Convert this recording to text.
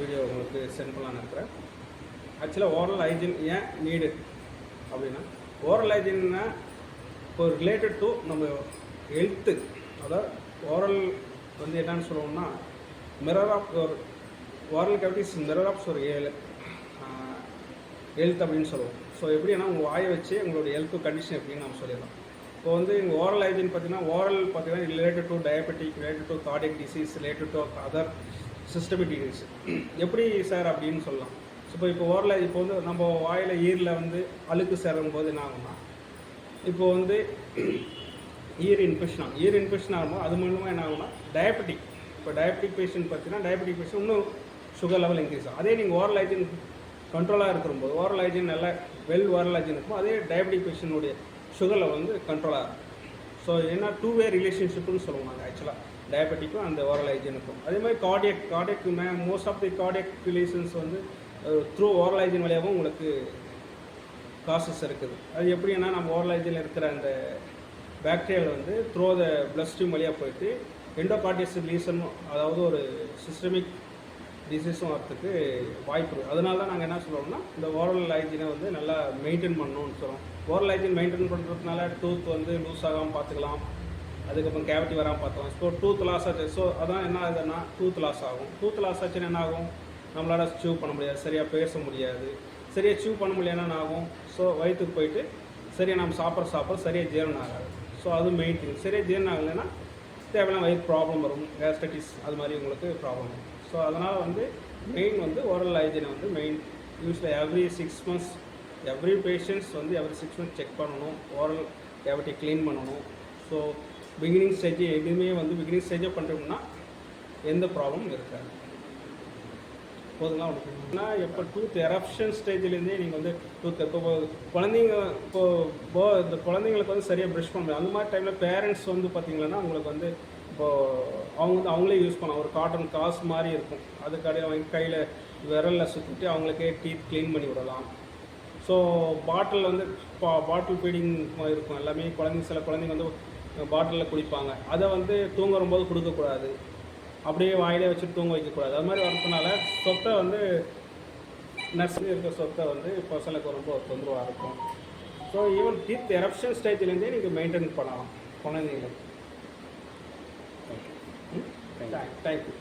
Video உங்களுக்கு send பண்ணலான்னு இருக்கிறேன். ஆக்சுவலாக ஓரல் ஹைஜீன் ஏன் நீடு அப்படின்னா, ஓரல் ஹைஜீன்னா இப்போ ரிலேட்டட் டு நம்ம ஹெல்த்து. அதாவது ஓரல் வந்து என்னன்னு சொல்லுவோம்னா, மிரர் ஆஃப் ஒரு ஓரல் கேவிட்டிஸ் மிரர் ஆஃப் ஒரு ஹெல்த் அப்படின்னு சொல்லுவோம். ஸோ எப்படின்னா உங்கள் வாயை வச்சு உங்களோட ஹெல்த் கண்டிஷன் எப்படின்னு நம்ம சொல்லிடலாம். இப்போ வந்து இங்கே ஓரல் ஹைஜீன் பார்த்தீங்கன்னா, ஓரல் பார்த்தீங்கன்னா related to diabetic, related to cardiac disease, related to other systemic disease. எப்படி சார் அப்படின்னு சொல்லலாம். ஸோ இப்போ ஓரல் இப்போ வந்து நம்ம வாயில் ஈரில் வந்து அழுக்கு சேரும் போது என்ன ஆகும்னா, இப்போ வந்து ஈர் இன்ஃபெக்ஷன் ஆகும்போது அது மூலமாக என்ன ஆகும்னா டயபெட்டிக். இப்போ டயபெட்டிக் பேஷண்ட் பார்த்தீங்கன்னா டயபெட்டிக் பேஷண்ட் இன்னும் சுகர் லெவல் இன்க்ரீஸ் ஆகும். அதே நீங்கள் ஓரல் ஹைஜீன் கண்ட்ரோலாக இருக்கிறபோது, ஓரல் ஹைஜீன் நல்லா ஓரல் ஹைஜீன் இருக்கும், அதே டயபெட்டிக் பேஷண்ட்டுடைய சுகர் லெவல் வந்து கண்ட்ரோலாக இருக்கும். ஸோ என்ன டூ-வே ரிலேஷன்ஷிப்னு சொல்லுவோம் நாங்கள் ஆக்சுவலாக டயபெட்டிக்கும் அந்த ஓரல் ஹைஜீனுக்கும். அதே மாதிரி cardiac most of the cardiac relations வந்து த்ரூ ஓரல் ஹைஜீன் வழியாகவும் உங்களுக்கு காசஸ் இருக்குது. அது எப்படின்னா நம்ம ஓரல் ஹைஜீனில் இருக்கிற அந்த பாக்டீரியாவில் வந்து த்ரூ த பிளட் ஸ்ட்ரீம் வழியாக போயிட்டு எண்டோகார்டியஸ் லீசனும், அதாவது ஒரு சிஸ்டமிக் டிசீஸும் வரத்துக்கு வாய்ப்பு இருக்குது. அதனால தான் நாங்கள் என்ன சொல்கிறோம்னா, இந்த ஓரல் ஹைஜீனை வந்து நல்லா மெயின்டைன் பண்ணணும்னு சொல்கிறோம். ஓரல் ஹைஜீன் மெயின்டைன் பண்ணுறதுனால டூத் வந்து லூஸ் ஆகாமல் பார்த்துக்கலாம், அதுக்கப்புறம் கேவிட்டி வராமல் பார்த்துக்கலாம். ஸோ டூத் லாஸ் ஆச்சு. ஸோ அதான் என்ன ஆகுதுன்னா டூத் லாஸ் ஆகும். டூத் லாஸ் ஆச்சுன்னா என்ன ஆகும், நம்மளால் சீவ் பண்ண முடியாது, சரியாக பேச முடியாது. சரியாக சீவ் பண்ண முடியலன்னா என்ன ஆகும், ஸோ வயிற்றுக்கு போயிட்டு சரியாக நம்ம சாப்பிட்ற சரியாக ஜீரணம் ஆகாது. ஸோ அது மெயின் திங். சரியாக ஜீரணம் ஆகலைன்னா தேவையான வயிறு ப்ராப்ளம் வரும், கேஸ்ட்ரைட்டிஸ் அது மாதிரி உங்களுக்கு ப்ராப்ளம் வரும். ஸோ அதனால் வந்து மெயின் வந்து ஓரல் ஹைஜீனை வந்து மெயின் யூஸ்வலாக எவ்ரி 6 months எவ்ரி பேஷண்ட்ஸ் வந்து எவ்ரி 6 months செக் பண்ணணும், ஓரல் கேவிட்டி க்ளீன் பண்ணணும். ஸோ பிகினிங் ஸ்டேஜ் எதுவுமே வந்து பிகினிங் ஸ்டேஜே பண்ணுறோம்னா எந்த ப்ராப்ளமும் இருக்காது. போதுங்களா அப்படின்னா, எப்போ டூத் எரப்ஷன் ஸ்டேஜ்லேருந்தே நீங்கள் வந்து டூத் இப்போ குழந்தைங்க இந்த குழந்தைங்களுக்கு வந்து சரியாக ப்ரஷ் பண்ண முடியாது. அந்த மாதிரி டைமில் பேரண்ட்ஸ் வந்து பார்த்திங்கன்னா உங்களுக்கு வந்து இப்போது அவங்களே யூஸ் பண்ணலாம். ஒரு காட்டன் காசு மாதிரி இருக்கும், அது அவங்க கையில் விரலில் சுற்றிட்டு அவங்களுக்கே டீத் க்ளீன் பண்ணி விடலாம். ஸோ பாட்டில் வந்து பாட்டில் ஃபீடிங் இருக்கும் எல்லாமே. சில குழந்தைங்க வந்து பாட்டிலில் குடிப்பாங்க, அதை வந்து தூங்கும்போது கொடுக்கக்கூடாது, அப்படியே வாயிலே வச்சு தூங்க வைக்கக்கூடாது. அது மாதிரி வரதுனால சொத்தை வந்து நர்ஸில் இருக்கிற சொத்தை வந்து பசங்களுக்கு ரொம்ப தொந்தரவாக இருக்கும். ஸோ ஈவன் டீத் எரப்ஷன் ஸ்டேஜ்லேருந்தே நீங்கள் மெயின்டைன் பண்ணலாம் குழந்தைங்களுக்கு. தேங்க்யூ.